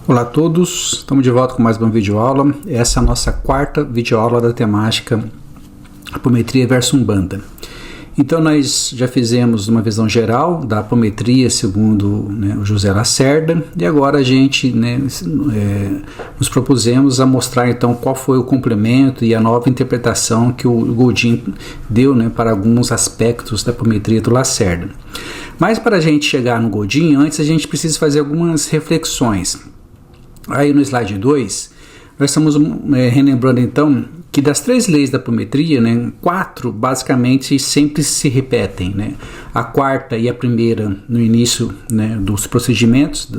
Olá a todos, estamos de volta com mais uma videoaula. Essa é a nossa quarta videoaula da temática Apometria versus Umbanda. Então nós já fizemos uma visão geral da apometria segundo o José Lacerda, e agora a gente nos propusemos a mostrar então qual foi o complemento e a nova interpretação que o Godin deu para alguns aspectos da apometria do Lacerda. Mas para a gente chegar no Godin, antes a gente precisa fazer algumas reflexões. Aí no slide 2, nós estamos relembrando então que das 3 leis da apometria, 4 basicamente sempre se repetem. A quarta e a primeira no início dos procedimentos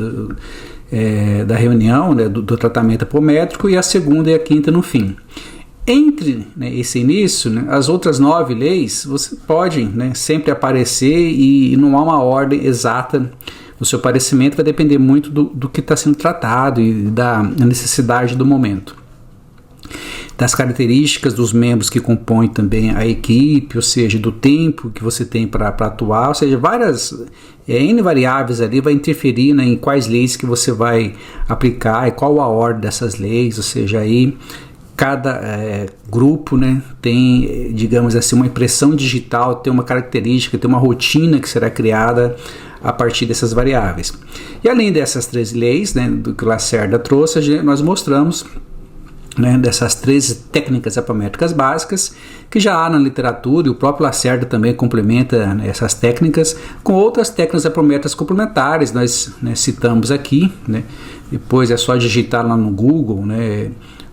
da reunião, do tratamento apométrico, e a segunda e a quinta no fim. Entre esse início, as outras 9 leis você pode sempre aparecer e não há uma ordem exata. O seu aparecimento vai depender muito do que está sendo tratado e da necessidade do momento. Das características dos membros que compõem também a equipe, ou seja, do tempo que você tem para atuar, ou seja, várias N variáveis ali vai interferir em quais leis que você vai aplicar e qual a ordem dessas leis, ou seja, aí cada grupo tem, digamos assim, uma impressão digital, tem uma característica, tem uma rotina que será criada a partir dessas variáveis. E além dessas 3 leis, do que o Lacerda trouxe, nós mostramos dessas 13 técnicas apométricas básicas, que já há na literatura, e o próprio Lacerda também complementa essas técnicas com outras técnicas apométricas complementares. Nós citamos aqui, depois é só digitar lá no Google,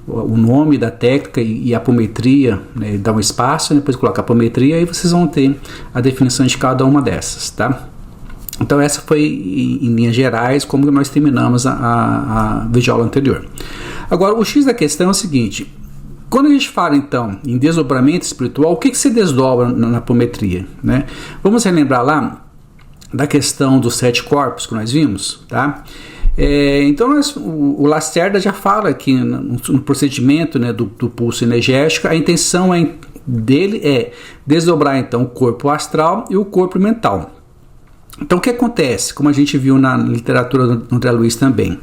o nome da técnica e a apometria, dá um espaço, depois coloca apometria e vocês vão ter a definição de cada uma dessas, tá? Então essa foi, em linhas gerais, como nós terminamos a videoaula anterior. Agora, o X da questão é o seguinte: quando a gente fala então em desdobramento espiritual, o que se desdobra na apometria? Vamos relembrar lá da questão dos 7 corpos que nós vimos, tá? Então o Lacerda já fala que no procedimento do pulso energético, a intenção dele é desdobrar então o corpo astral e o corpo mental. Então o que acontece, como a gente viu na literatura do André Luiz também,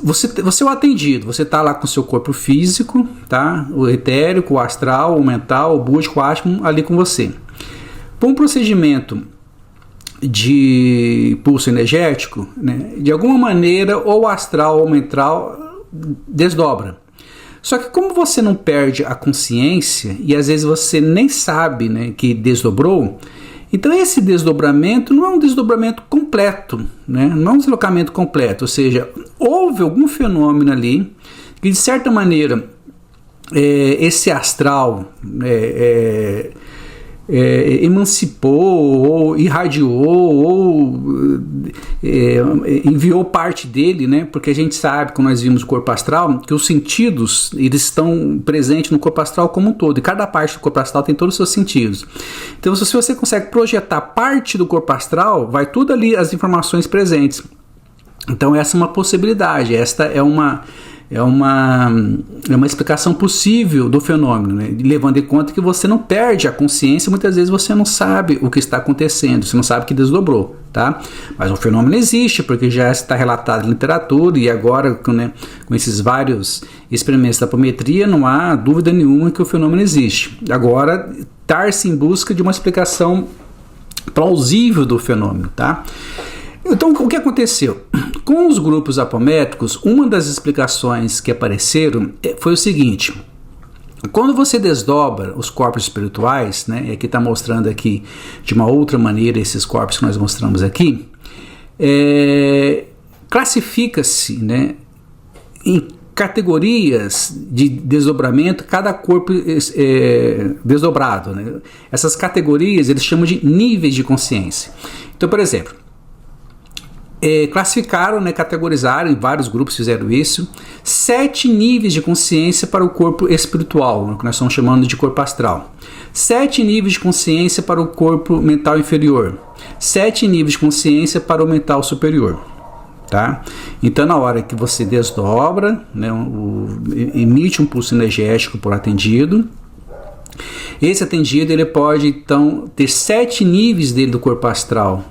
você é o atendido, você está lá com o seu corpo físico, tá? O etérico, o astral, o mental, o búdico, o átomo ali com você. Para um procedimento de pulso energético, de alguma maneira ou o astral ou o mental desdobra. Só que como você não perde a consciência e às vezes você nem sabe que desdobrou, então esse desdobramento não é um desdobramento completo, não é um deslocamento completo, ou seja, houve algum fenômeno ali que de certa maneira esse astral emancipou ou irradiou ou enviou parte dele, porque a gente sabe, quando nós vimos o corpo astral, que os sentidos eles estão presentes no corpo astral como um todo, e cada parte do corpo astral tem todos os seus sentidos. Então se você consegue projetar parte do corpo astral, vai tudo ali as informações presentes. Então essa é uma possibilidade, esta é uma explicação possível do fenômeno, levando em conta que você não perde a consciência, muitas vezes você não sabe o que está acontecendo, você não sabe que desdobrou, tá? Mas o fenômeno existe, porque já está relatado em literatura, e agora com esses vários experimentos da apometria, não há dúvida nenhuma que o fenômeno existe. Agora, estar-se em busca de uma explicação plausível do fenômeno, tá? Então, o que aconteceu? Com os grupos apométricos, uma das explicações que apareceram foi o seguinte: quando você desdobra os corpos espirituais, que está mostrando aqui de uma outra maneira esses corpos que nós mostramos aqui, classifica-se em categorias de desdobramento cada corpo desdobrado. Essas categorias eles chamam de níveis de consciência. Então, por exemplo, classificaram, categorizaram, em vários grupos fizeram isso, 7 níveis de consciência para o corpo espiritual, que nós estamos chamando de corpo astral, 7 níveis de consciência para o corpo mental inferior, 7 níveis de consciência para o mental superior, tá? Então na hora que você desdobra, emite um pulso energético por atendido, esse atendido ele pode então ter 7 níveis dele do corpo astral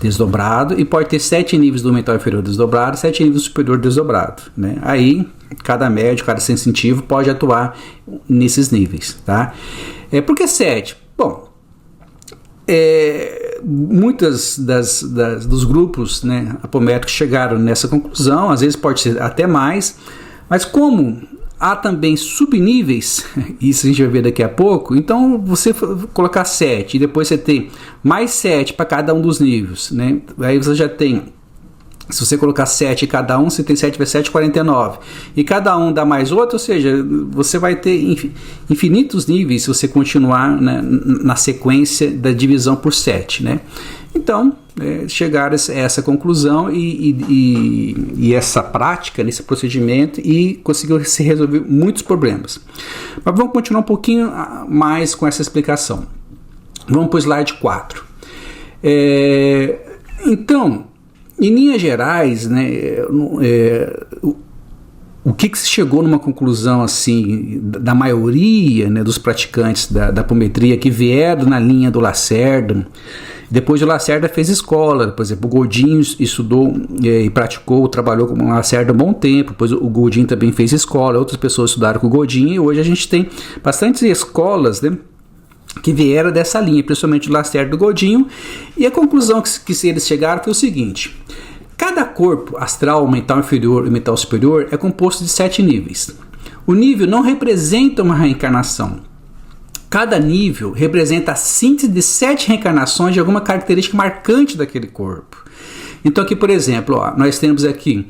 desdobrado, e pode ter 7 níveis do mental inferior desdobrado e 7 níveis do superior desdobrado, né? Aí, cada médium, cada sensitivo pode atuar nesses níveis, tá? Por que 7? Bom, muitas dos grupos, né, apométricos chegaram nessa conclusão, às vezes pode ser até mais, mas como há também subníveis, isso a gente vai ver daqui a pouco, então você colocar 7 e depois você tem mais 7 para cada um dos níveis, né? Aí você já tem, se você colocar 7 em cada um, você tem 7 vezes 7, 49. E cada um dá mais outro, ou seja, você vai ter infinitos níveis se você continuar, né, na sequência da divisão por 7, né? Então, chegaram a essa conclusão e essa prática, nesse procedimento, e conseguiu se resolver muitos problemas. Mas vamos continuar um pouquinho mais com essa explicação. Vamos para o slide 4. Então, em linhas gerais, né, o que se chegou numa conclusão assim da maioria, né, dos praticantes da apometria que vieram na linha do Lacerda? Depois o Lacerda fez escola, por exemplo, o Godinho estudou e praticou, trabalhou com o Lacerda há um bom tempo, depois o Godinho também fez escola, outras pessoas estudaram com o Godinho, e hoje a gente tem bastantes escolas, né, que vieram dessa linha, principalmente o Lacerda e o Godinho, e a conclusão que eles chegaram foi o seguinte: cada corpo astral, mental inferior e mental superior é composto de 7 níveis. O nível não representa uma reencarnação. Cada nível representa a síntese de 7 reencarnações de alguma característica marcante daquele corpo. Então aqui, por exemplo, nós temos aqui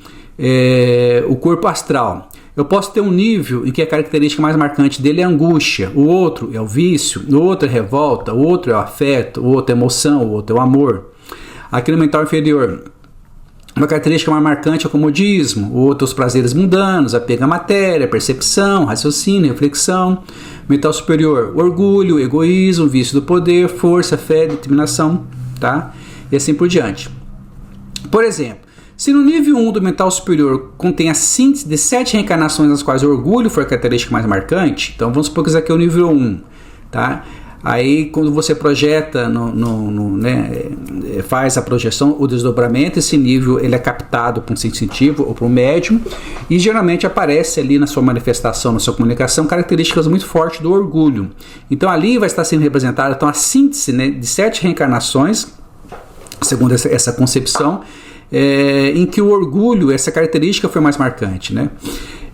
o corpo astral. Eu posso ter um nível em que a característica mais marcante dele é a angústia, o outro é o vício, o outro é a revolta, o outro é o afeto, o outro é a emoção, o outro é o amor. Aqui no mental inferior, uma característica mais marcante é o comodismo, o outro os prazeres mundanos, apego à matéria, percepção, raciocínio, reflexão. Mental superior, orgulho, egoísmo, vício do poder, força, fé, determinação, tá? E assim por diante. Por exemplo, se no nível 1 do mental superior contém a síntese de 7 reencarnações nas quais o orgulho foi a característica mais marcante, então vamos supor que isso aqui é o nível 1, tá? Aí quando você projeta, faz a projeção, o desdobramento, esse nível ele é captado por um sensitivo ou por um médium, e geralmente aparece ali na sua manifestação, na sua comunicação, características muito fortes do orgulho. Então ali vai estar sendo representada então, a síntese, né, de 7 reencarnações, segundo essa concepção, em que o orgulho, essa característica foi mais marcante, né?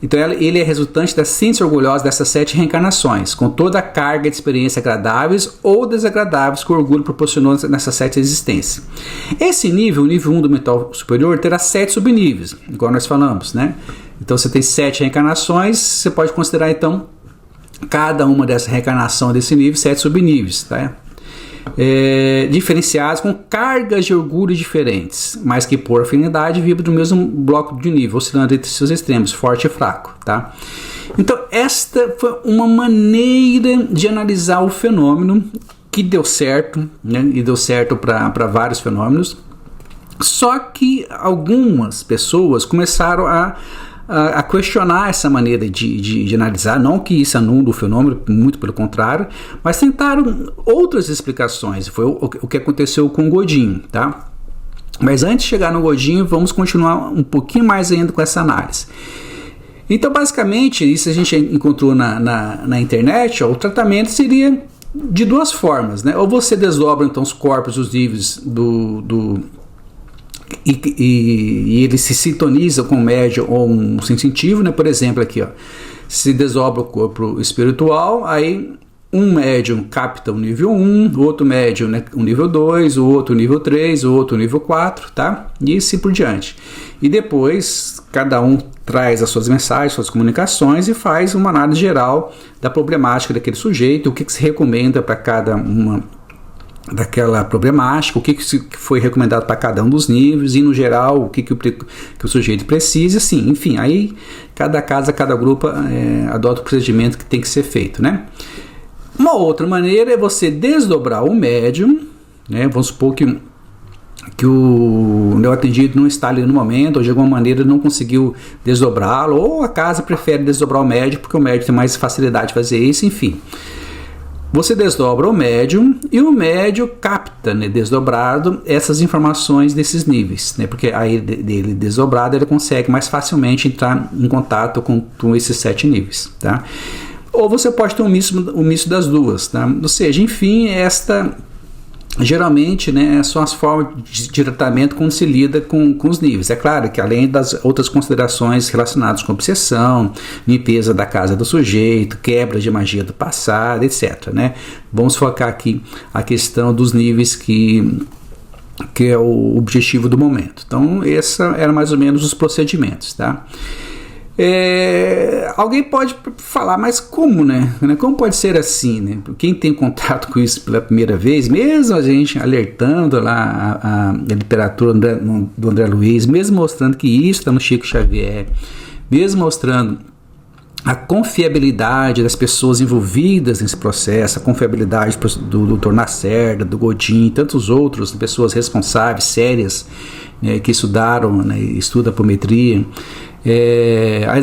Então ele é resultante da síntese orgulhosa dessas 7 reencarnações, com toda a carga de experiências agradáveis ou desagradáveis que o orgulho proporcionou nessas 7 existências. Esse nível, o nível 1 do mental superior, terá 7 subníveis, igual nós falamos, né? Então você tem 7 reencarnações, você pode considerar então cada uma dessa reencarnação desse nível 7 subníveis, tá? Diferenciados com cargas de orgulho diferentes, mas que por afinidade vibram do mesmo bloco de nível, oscilando entre seus extremos, forte e fraco, tá? Então esta foi uma maneira de analisar o fenômeno que deu certo, né? E deu certo para vários fenômenos, só que algumas pessoas começaram a questionar essa maneira de analisar, não que isso anule o fenômeno, muito pelo contrário, mas tentaram outras explicações. Foi o que aconteceu com o Godinho, tá? Mas antes de chegar no Godinho, vamos continuar um pouquinho mais ainda com essa análise. Então, basicamente, isso a gente encontrou na internet, o tratamento seria de duas formas, né? Ou você desdobra então os corpos, os níveis e ele se sintoniza com um médium ou um sensitivo, né? Por exemplo, aqui, se desdobra o corpo espiritual, aí um médium capta o nível 1, o outro médium, né, o nível 2, o outro nível 3, o outro nível 4, tá? E assim por diante. E depois, cada um traz as suas mensagens, suas comunicações e faz uma análise geral da problemática daquele sujeito, o que se recomenda para cada uma daquela problemática, o que foi recomendado para cada um dos níveis e no geral o que o sujeito precisa, assim, enfim, aí cada casa, cada grupo adota o procedimento que tem que ser feito, né? Uma outra maneira é você desdobrar o médium, né? Vamos supor que o atendido não está ali no momento, ou de alguma maneira não conseguiu desdobrá-lo, ou a casa prefere desdobrar o médium porque o médium tem mais facilidade de fazer isso, enfim. Você desdobra o médium e o médium capta, né, desdobrado, essas informações desses níveis, né, porque aí dele desdobrado ele consegue mais facilmente entrar em contato com esses 7 níveis, tá? Ou você pode ter um misto das duas, tá? Ou seja, enfim, geralmente, né, são as formas de tratamento como se lida com os níveis. É claro que além das outras considerações relacionadas com obsessão, limpeza da casa do sujeito, quebra de magia do passado, etc., né? Vamos focar aqui a questão dos níveis que é o objetivo do momento. Então, esses eram mais ou menos os procedimentos, tá? Alguém pode falar, mas como, né? Como pode ser assim, né? Quem tem contato com isso pela primeira vez, mesmo a gente alertando lá a literatura do André Luiz, mesmo mostrando que isso está no Chico Xavier, mesmo mostrando a confiabilidade das pessoas envolvidas nesse processo, a confiabilidade do Dr. Lacerda, do Godin, tantos outros, pessoas responsáveis, sérias, né, que estudaram, né, estudam apometria,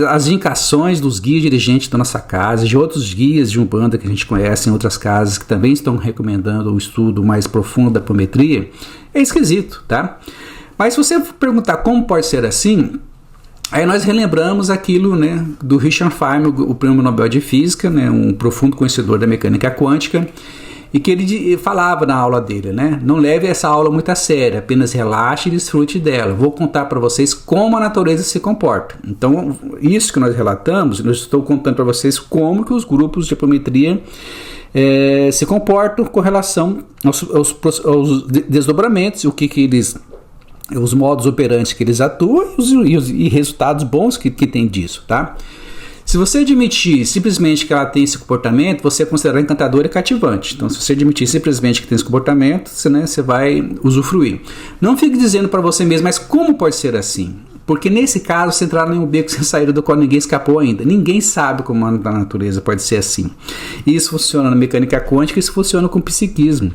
as indicações dos guias dirigentes da nossa casa, de outros guias de Umbanda que a gente conhece em outras casas que também estão recomendando o estudo mais profundo da apometria, é esquisito, tá? Mas se você perguntar como pode ser assim, aí nós relembramos aquilo, né, do Richard Feynman, o prêmio Nobel de Física, né, um profundo conhecedor da mecânica quântica, e que ele falava na aula dele, né? Não leve essa aula muito a sério, apenas relaxe e desfrute dela. Vou contar para vocês como a natureza se comporta. Então, isso que nós relatamos, eu estou contando para vocês como que os grupos de apometria se comportam com relação aos desdobramentos, o que eles, os modos operantes que eles atuam e resultados bons que tem disso, tá? Se você admitir simplesmente que ela tem esse comportamento, você é considerado encantador e cativante. Então, se você admitir simplesmente que tem esse comportamento, você vai usufruir. Não fique dizendo para você mesmo, mas como pode ser assim? Porque nesse caso, você entraram em um beco sem saída do qual ninguém escapou ainda. Ninguém sabe como a natureza pode ser assim. Isso funciona na mecânica quântica e isso funciona com o psiquismo.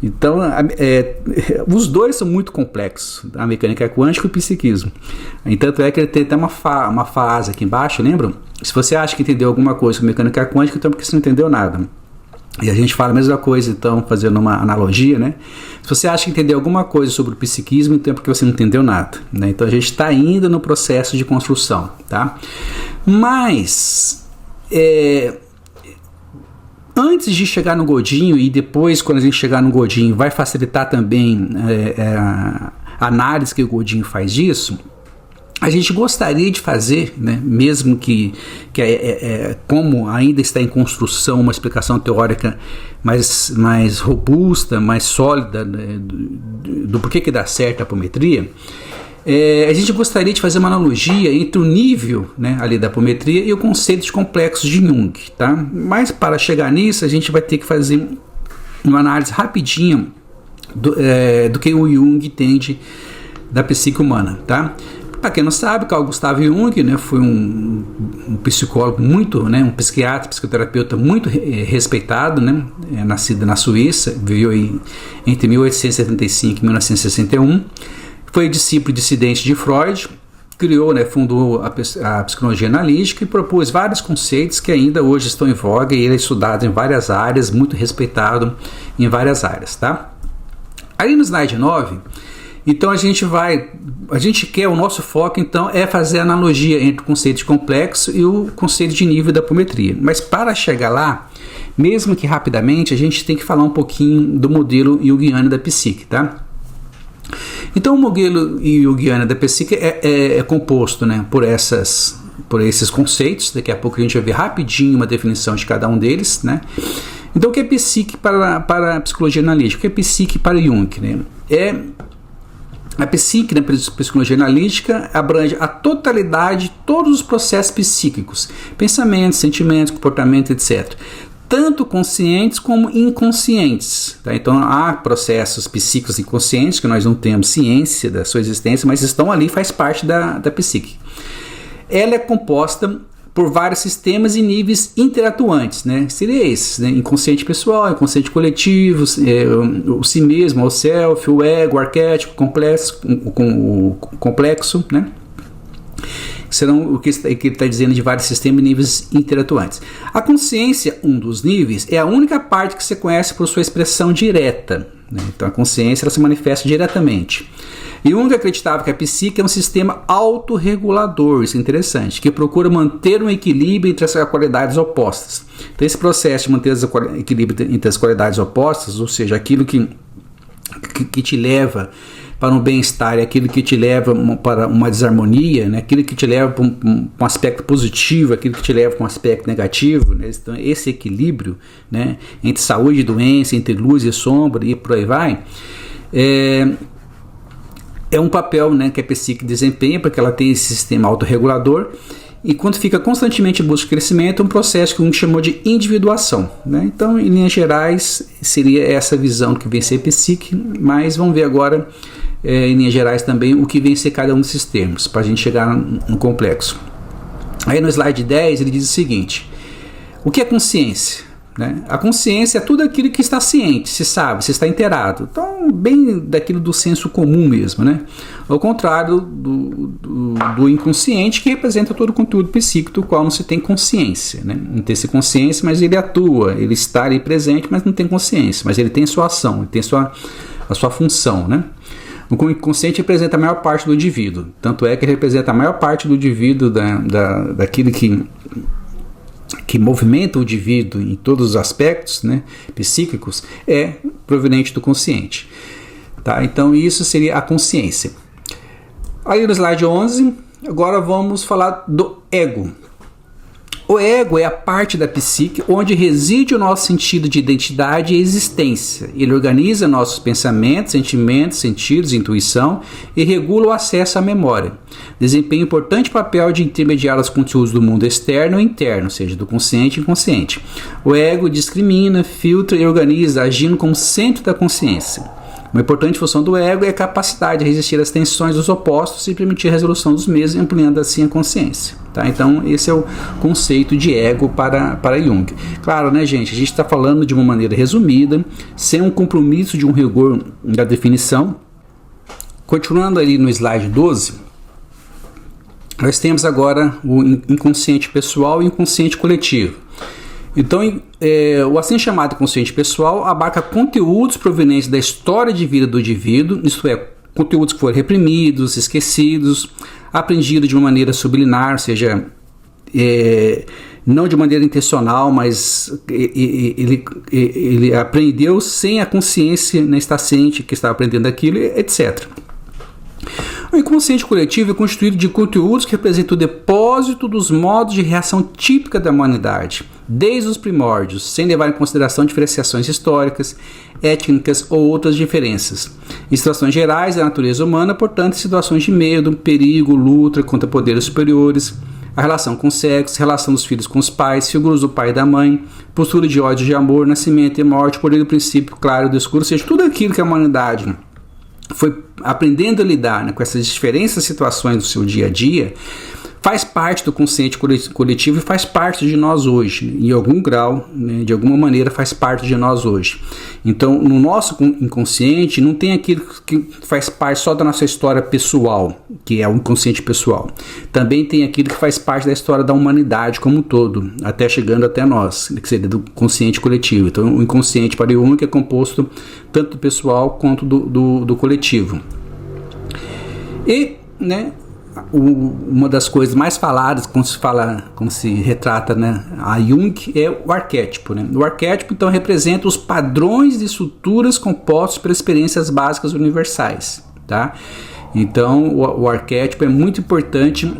Então, os dois são muito complexos, a mecânica quântica e o psiquismo. Então, é que ele tem até uma fase aqui embaixo, lembram? Se você acha que entendeu alguma coisa com mecânica quântica, então é porque você não entendeu nada. E a gente fala a mesma coisa, então, fazendo uma analogia, né? Se você acha que entendeu alguma coisa sobre o psiquismo, então é porque você não entendeu nada, né? Então a gente está ainda no processo de construção, tá? Mas, antes de chegar no Godinho e depois, quando a gente chegar no Godinho, vai facilitar também a análise que o Godinho faz disso. A gente gostaria de fazer, né, mesmo que como ainda está em construção, uma explicação teórica mais robusta, mais sólida, né, do porquê que dá certo a apometria, a gente gostaria de fazer uma analogia entre o nível, né, ali da apometria e o conceito de complexos de Jung, tá? Mas para chegar nisso, a gente vai ter que fazer uma análise rapidinha do que o Jung entende da psique humana, tá? Para quem não sabe, Carl Gustav Jung, né, foi um psicólogo muito, né, um psiquiatra, psicoterapeuta muito respeitado, né, nascido na Suíça, viveu entre 1875 e 1961, foi discípulo dissidente de Freud, criou, né, fundou a psicologia analítica e propôs vários conceitos que ainda hoje estão em voga e ele é estudado em várias áreas, muito respeitado em várias áreas, tá? Aí no slide 9, então a gente quer, o nosso foco então é fazer a analogia entre o conceito de complexo e o conceito de nível da apometria. Mas para chegar lá, mesmo que rapidamente, a gente tem que falar um pouquinho do modelo junguiano da psique, tá? Então o modelo junguiano da psique é composto, né, por esses conceitos. Daqui a pouco a gente vai ver rapidinho uma definição de cada um deles, né? Então o que é psique para a psicologia analítica? O que é psique para Jung, né? A psique, na psicologia analítica, abrange a totalidade de todos os processos psíquicos, pensamentos, sentimentos, comportamentos, etc., tanto conscientes como inconscientes, tá? Então há processos psíquicos inconscientes que nós não temos ciência da sua existência, mas estão ali, faz parte da psique. Ela é composta por vários sistemas e níveis interatuantes, né? Seria esses, né? Inconsciente pessoal, inconsciente coletivo, o si mesmo, o self, o ego, o arquétipo, o complexo, né? que serão o que ele está dizendo de vários sistemas e níveis interatuantes. A consciência, um dos níveis, é a única parte que você conhece por sua expressão direta, né? Então a consciência ela se manifesta diretamente. Jung acreditava que a psique é um sistema autorregulador, isso é interessante, que procura manter um equilíbrio entre as qualidades opostas. Então esse processo de manter o equilíbrio entre as qualidades opostas, ou seja, aquilo que te leva para um bem-estar e aquilo que te leva para uma desarmonia, né? Aquilo que te leva para um aspecto positivo, aquilo que te leva para um aspecto negativo, né? Então, esse equilíbrio, né? Entre saúde e doença, entre luz e sombra e por aí vai, é um papel, né, que a psique desempenha, porque ela tem esse sistema autorregulador, e quando fica constantemente em busca de crescimento, é um processo que Jung chamou de individuação, né? Então, em linhas gerais, seria essa visão do que vem ser psique, mas vamos ver agora, em linhas gerais também, o que vem ser cada um desses termos, para a gente chegar no complexo. Aí no slide 10 ele diz o seguinte: o que é consciência? Né? A consciência é tudo aquilo que está ciente, se sabe, se está inteirado. Então, bem daquilo do senso comum mesmo, né? Ao contrário do inconsciente, que representa todo o conteúdo psíquico do qual não se tem consciência, né? Não tem consciência, mas ele atua, ele está ali presente, mas não tem consciência, mas ele tem sua ação, ele tem a sua função, né? O inconsciente representa a maior parte do indivíduo, tanto é que ele representa a maior parte do indivíduo daquilo que movimenta o indivíduo em todos os aspectos, né, psíquicos, é proveniente do consciente. Tá? Então isso seria a consciência. Aí no slide 11, agora vamos falar do ego. O ego é a parte da psique onde reside o nosso sentido de identidade e existência. Ele organiza nossos pensamentos, sentimentos, sentidos, intuição e regula o acesso à memória. Desempenha um importante papel de intermediar os conteúdos do mundo externo e interno, ou seja, do consciente e inconsciente. O ego discrimina, filtra e organiza, agindo como centro da consciência. Uma importante função do ego é a capacidade de resistir às tensões dos opostos e permitir a resolução dos mesmos, ampliando assim a consciência. Tá? Então esse é o conceito de ego para Jung. Claro, né, gente, a gente está falando de uma maneira resumida, sem um compromisso de um rigor da definição. Continuando ali no slide 12, nós temos agora o inconsciente pessoal e o inconsciente coletivo. Então, o assim chamado inconsciente pessoal abarca conteúdos provenientes da história de vida do indivíduo, isto é, conteúdos que foram reprimidos, esquecidos, aprendidos de uma maneira subliminar, ou seja, não de maneira intencional, mas ele aprendeu sem a consciência, né, estar ciente que estava aprendendo aquilo, etc. O inconsciente coletivo é constituído de conteúdos que representam o depósito dos modos de reação típica da humanidade, desde os primórdios, sem levar em consideração diferenciações históricas, étnicas ou outras diferenças. Em situações gerais da natureza humana, portanto, situações de medo, perigo, luta contra poderes superiores, a relação com o sexo, relação dos filhos com os pais, figuras do pai e da mãe, postura de ódio e de amor, nascimento e morte, poder do princípio claro do escuro, ou seja, tudo aquilo que a humanidade foi aprendendo a lidar, né, com essas diferentes situações do seu dia a dia, faz parte do consciente coletivo e faz parte de nós hoje, né, em algum grau, né, de alguma maneira faz parte de nós hoje. Então, no nosso inconsciente não tem aquilo que faz parte só da nossa história pessoal, que é o inconsciente pessoal. Também tem aquilo que faz parte da história da humanidade como um todo, até chegando até nós, que seria do consciente coletivo. Então, o inconsciente para Jung é composto tanto do pessoal quanto do coletivo. E, né, uma das coisas mais faladas quando se retrata, né, a Jung é o arquétipo, né? O arquétipo então representa os padrões de estruturas compostos por experiências básicas universais, tá? Então o arquétipo é muito importante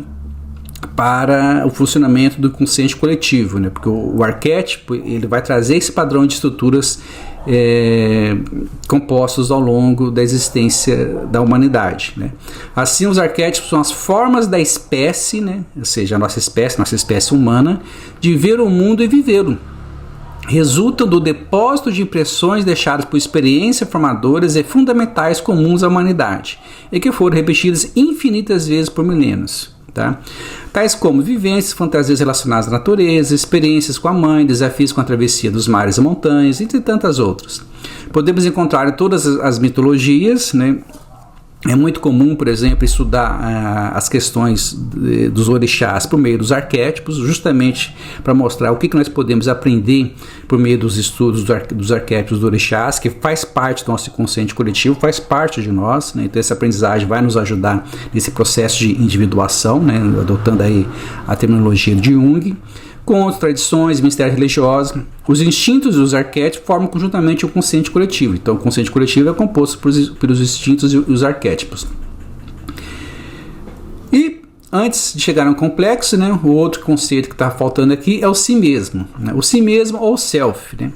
para o funcionamento do consciente coletivo, né? Porque o arquétipo ele vai trazer esse padrão de estruturas compostos ao longo da existência da humanidade, né? Assim, os arquétipos são as formas da espécie, né? Ou seja, a nossa espécie humana, de ver o mundo e vivê-lo. Resultam do depósito de impressões deixadas por experiências formadoras e fundamentais comuns à humanidade, e que foram repetidas infinitas vezes por milênios. Tá? Tais como vivências, fantasias relacionadas à natureza, experiências com a mãe, desafios com a travessia dos mares e montanhas, entre tantas outras. Podemos encontrar em todas as mitologias, né, É muito comum, por exemplo, estudar as questões dos orixás por meio dos arquétipos, justamente para mostrar o que nós podemos aprender por meio dos estudos dos arquétipos dos orixás, que faz parte do nosso consciente coletivo, faz parte de nós, né? Então essa aprendizagem vai nos ajudar nesse processo de individuação, né? Adotando aí a terminologia de Jung. Com outras tradições, mistérios religiosos, os instintos e os arquétipos formam conjuntamente o consciente coletivo. Então, o consciente coletivo é composto pelos instintos e os arquétipos. E, antes de chegar ao complexo, né, o outro conceito que está faltando aqui é o si mesmo. Né? O si mesmo ou self. Né?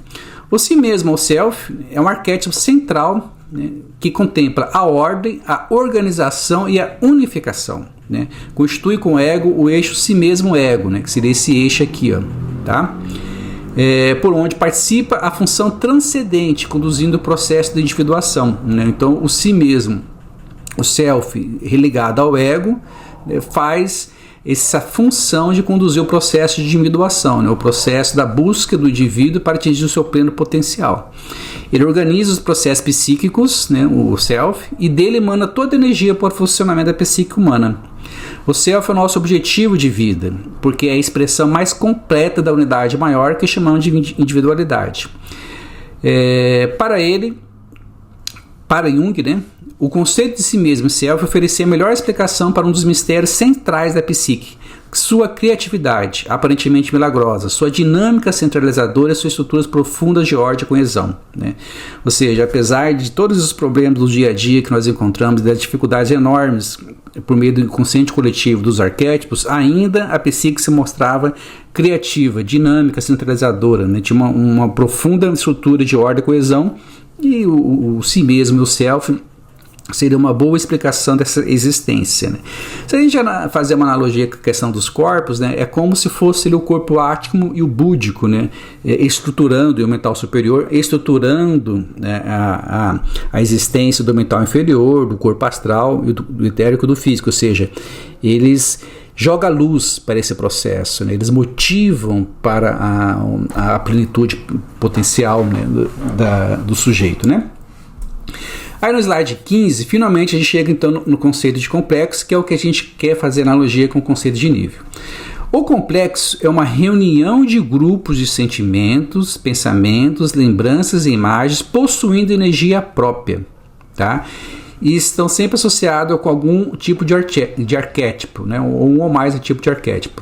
O si mesmo ou self é um arquétipo central, né, que contempla a ordem, a organização e a unificação. Né? Constitui com o ego o eixo si mesmo ego, né? Que seria esse eixo aqui, ó, tá? Por onde participa a função transcendente, conduzindo o processo de individuação. Né? Então, o si mesmo, o self, religado ao ego, né, faz essa função de conduzir o processo de individuação, né? O processo da busca do indivíduo para atingir o seu pleno potencial. Ele organiza os processos psíquicos, né, o self, e dele emana toda a energia para o funcionamento da psique humana. O self é o nosso objetivo de vida, porque é a expressão mais completa da unidade maior que chamamos de individualidade. Para Jung, né, o conceito de si mesmo, self, oferecia a melhor explicação para um dos mistérios centrais da psique, sua criatividade, aparentemente milagrosa, sua dinâmica centralizadora e suas estruturas profundas de ordem e coesão. Né? Ou seja, apesar de todos os problemas do dia a dia que nós encontramos, das dificuldades enormes por meio do inconsciente coletivo dos arquétipos, ainda a psique se mostrava criativa, dinâmica, centralizadora, né? Tinha uma profunda estrutura de ordem e coesão, e o si mesmo, o self, seria uma boa explicação dessa existência. Né? Se a gente fazer uma analogia com a questão dos corpos, né, é como se fosse o corpo átomo e o búdico, né, estruturando, e o mental superior estruturando, né, a existência do mental inferior, do corpo astral e do etérico e do físico. Ou seja, eles jogam luz para esse processo, né, eles motivam para a plenitude potencial, né, do sujeito, né? Aí no slide 15, finalmente a gente chega então no conceito de complexo, que é o que a gente quer fazer analogia com o conceito de nível. O complexo é uma reunião de grupos de sentimentos, pensamentos, lembranças e imagens possuindo energia própria, tá? E estão sempre associados com algum tipo de arquétipo, né? Ou um ou mais tipo de arquétipo,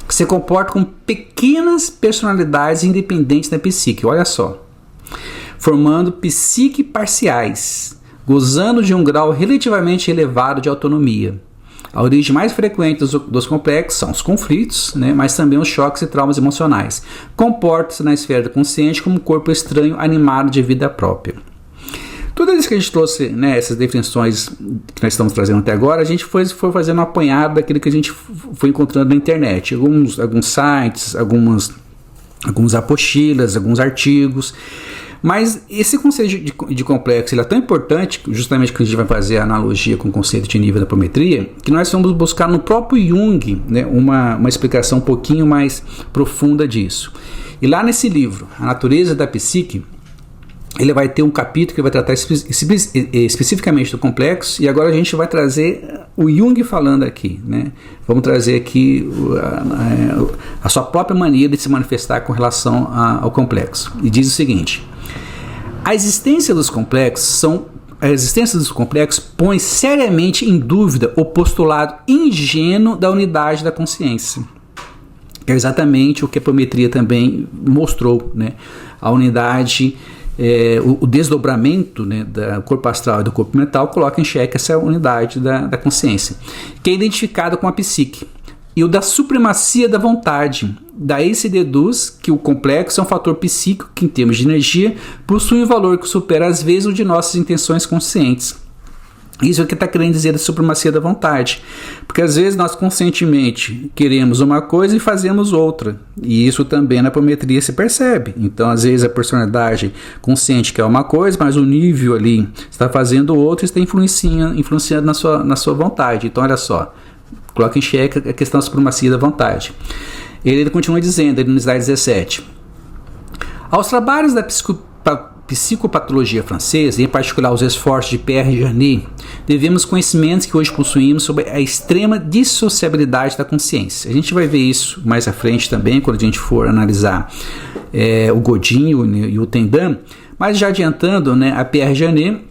que se comporta com pequenas personalidades independentes da psique. Olha só. Formando psique parciais, gozando de um grau relativamente elevado de autonomia. A origem mais frequente dos complexos são os conflitos, né, mas também os choques e traumas emocionais. Comporta-se na esfera do consciente como um corpo estranho animado de vida própria. Tudo isso que a gente trouxe, né, essas definições que nós estamos trazendo até agora, a gente foi fazendo um apanhado daquilo que a gente foi encontrando na internet. Alguns sites, algumas apostilas, alguns artigos. Mas esse conceito de complexo ele é tão importante, justamente que a gente vai fazer a analogia com o conceito de nível da apometria, que nós vamos buscar no próprio Jung, né, uma explicação um pouquinho mais profunda disso. E lá nesse livro, A Natureza da Psique, ele vai ter um capítulo que vai tratar especificamente do complexo, e agora a gente vai trazer o Jung falando aqui, né? Vamos trazer aqui a sua própria maneira de se manifestar com relação ao complexo. E diz o seguinte: a existência dos complexos põe seriamente em dúvida o postulado ingênuo da unidade da consciência. Que é exatamente o que a apometria também mostrou, né? A unidade, o desdobramento, né, do corpo astral e do corpo mental coloca em xeque essa unidade da consciência, que é identificada com a psique. E o da supremacia da vontade. Daí se deduz que o complexo é um fator psíquico que, em termos de energia, possui um valor que supera às vezes o de nossas intenções conscientes. Isso é o que está querendo dizer da supremacia da vontade. Porque às vezes nós conscientemente queremos uma coisa e fazemos outra. E isso também na apometria se percebe. Então às vezes a personalidade consciente quer uma coisa, mas o nível ali está fazendo outra e está influenciando na sua vontade. Então olha só, coloca em xeque a questão da supremacia da vontade. Ele continua dizendo, no slide 17: aos trabalhos da psicopatologia francesa, e em particular os esforços de Pierre Janet, devemos conhecimentos que hoje possuímos sobre a extrema dissociabilidade da consciência. A gente vai ver isso mais à frente também, quando a gente for analisar o Godin e o Tendan, mas já adiantando, né, a Pierre Janet,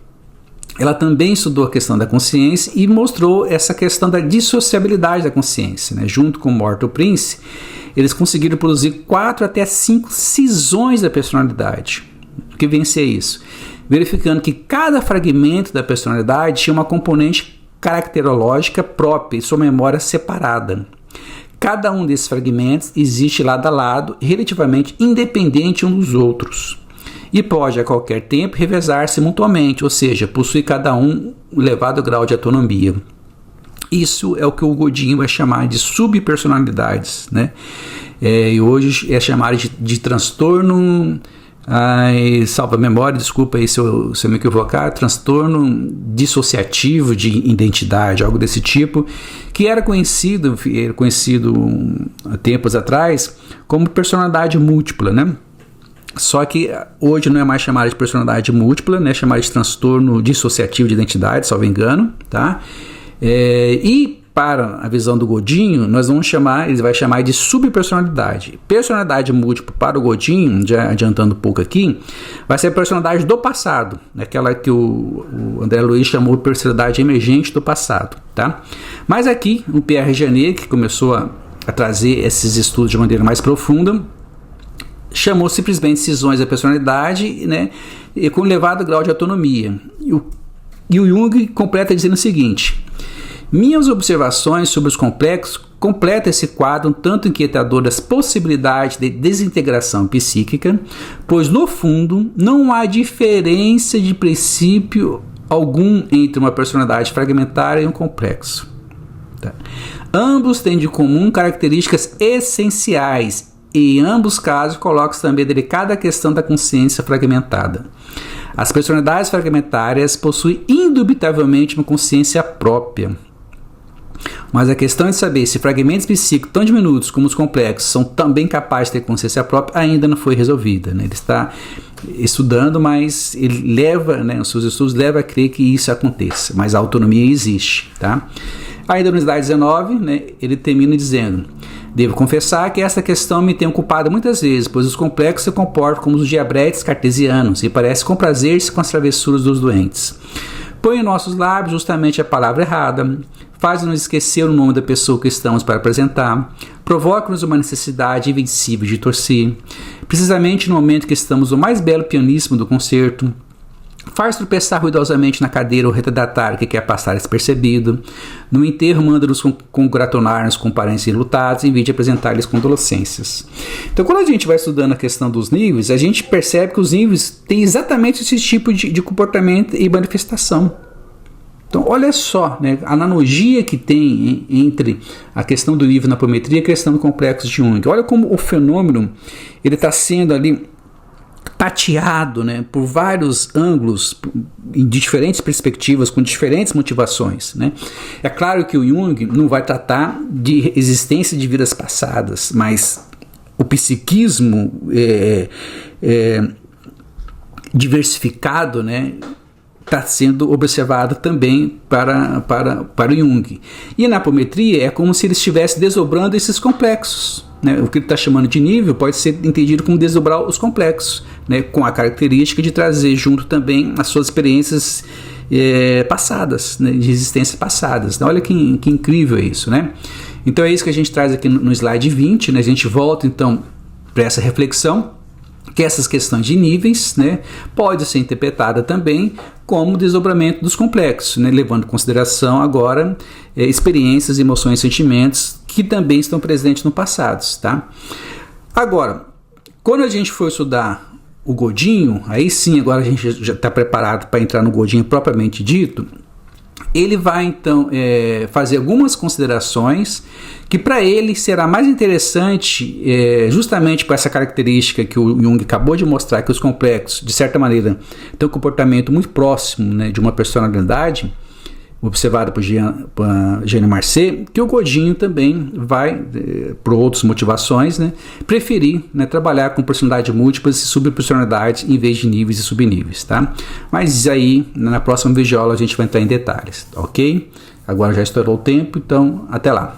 ela também estudou a questão da consciência e mostrou essa questão da dissociabilidade da consciência, né? Junto com o Morton Prince, eles conseguiram produzir 4 até 5 cisões da personalidade. O que vem a ser isso? Verificando que cada fragmento da personalidade tinha uma componente caracterológica própria e sua memória separada. Cada um desses fragmentos existe lado a lado, relativamente independente uns dos outros, e pode a qualquer tempo revezar-se mutuamente, ou seja, possui cada um um elevado grau de autonomia. Isso é o que o Godin vai chamar de subpersonalidades, né? E hoje é chamado de transtorno, salva a memória, desculpa aí se eu me equivocar, transtorno dissociativo de identidade, algo desse tipo, que era conhecido há tempos atrás como personalidade múltipla, né? Só que hoje não é mais chamado de personalidade múltipla, né? É chamado de transtorno dissociativo de identidade, salvo engano, tá? E para a visão do Godin, ele vai chamar de subpersonalidade. Personalidade múltipla para o Godin, já adiantando um pouco aqui, vai ser a personalidade do passado, aquela que o André Luiz chamou de personalidade emergente do passado, tá? Mas aqui, o Pierre Janet, que começou a trazer esses estudos de maneira mais profunda, chamou simplesmente cisões da personalidade, né, e com elevado grau de autonomia. E o Jung completa dizendo o seguinte: minhas observações sobre os complexos completam esse quadro um tanto inquietador das possibilidades de desintegração psíquica, pois no fundo não há diferença de princípio algum entre uma personalidade fragmentária e um complexo. Tá? Ambos têm de comum características essenciais e em ambos casos coloca-se também a delicada questão da consciência fragmentada. As personalidades fragmentárias possuem indubitavelmente uma consciência própria. Mas a questão de saber se fragmentos psíquicos tão diminutos como os complexos são também capazes de ter consciência própria ainda não foi resolvida, né? Ele está estudando, mas ele leva, né, os seus estudos levam a crer que isso aconteça, mas a autonomia existe, tá? Ainda no slide 19, né, ele termina dizendo: devo confessar que essa questão me tem ocupado muitas vezes, pois os complexos se comportam como os diabretes cartesianos e parece comprazer-se com as travessuras dos doentes. Põe em nossos lábios justamente a palavra errada, faz-nos esquecer o nome da pessoa que estamos para apresentar, provoca-nos uma necessidade invencível de torcer, precisamente no momento que estamos no mais belo pianíssimo do concerto, faz tropeçar ruidosamente na cadeira o retardatário que quer passar despercebido, no enterro manda-nos congratular-nos com parentes enlutados em vez de apresentar-lhes condolências. Então, quando a gente vai estudando a questão dos níveis, a gente percebe que os níveis têm exatamente esse tipo de comportamento e manifestação. Então, olha só, né, a analogia que tem entre a questão do nível na apometria e a questão do complexo de Jung. Olha como o fenômeno está sendo ali tateado, né, por vários ângulos, de diferentes perspectivas, com diferentes motivações, né? É claro que o Jung não vai tratar de existência de vidas passadas, mas o psiquismo diversificado, né, está sendo observado também para o Jung. E na apometria é como se ele estivesse desdobrando esses complexos, né? O que ele está chamando de nível pode ser entendido como desdobrar os complexos, né? Com a característica de trazer junto também as suas experiências passadas, né? De existências passadas. Então, olha que incrível é isso, né? Então é isso que a gente traz aqui no slide 20, né? A gente volta então para essa reflexão, que essas questões de níveis, né, pode ser interpretada também como desdobramento dos complexos, né, levando em consideração agora experiências, emoções, sentimentos que também estão presentes no passado, tá? Agora, quando a gente for estudar o Godinho, aí sim, agora a gente já está preparado para entrar no Godinho propriamente dito. Ele vai então fazer algumas considerações que para ele será mais interessante, justamente por essa característica que o Jung acabou de mostrar, que os complexos, de certa maneira, têm um comportamento muito próximo, né, de uma personalidade. observado por Jeanne Marcet, que o Godinho também vai, por outras motivações, né, preferir, né, trabalhar com personalidade múltiplas e subpersonalidades em vez de níveis e subníveis, tá? Mas aí, na próxima videoaula a gente vai entrar em detalhes, ok? Agora já estourou o tempo, então até lá.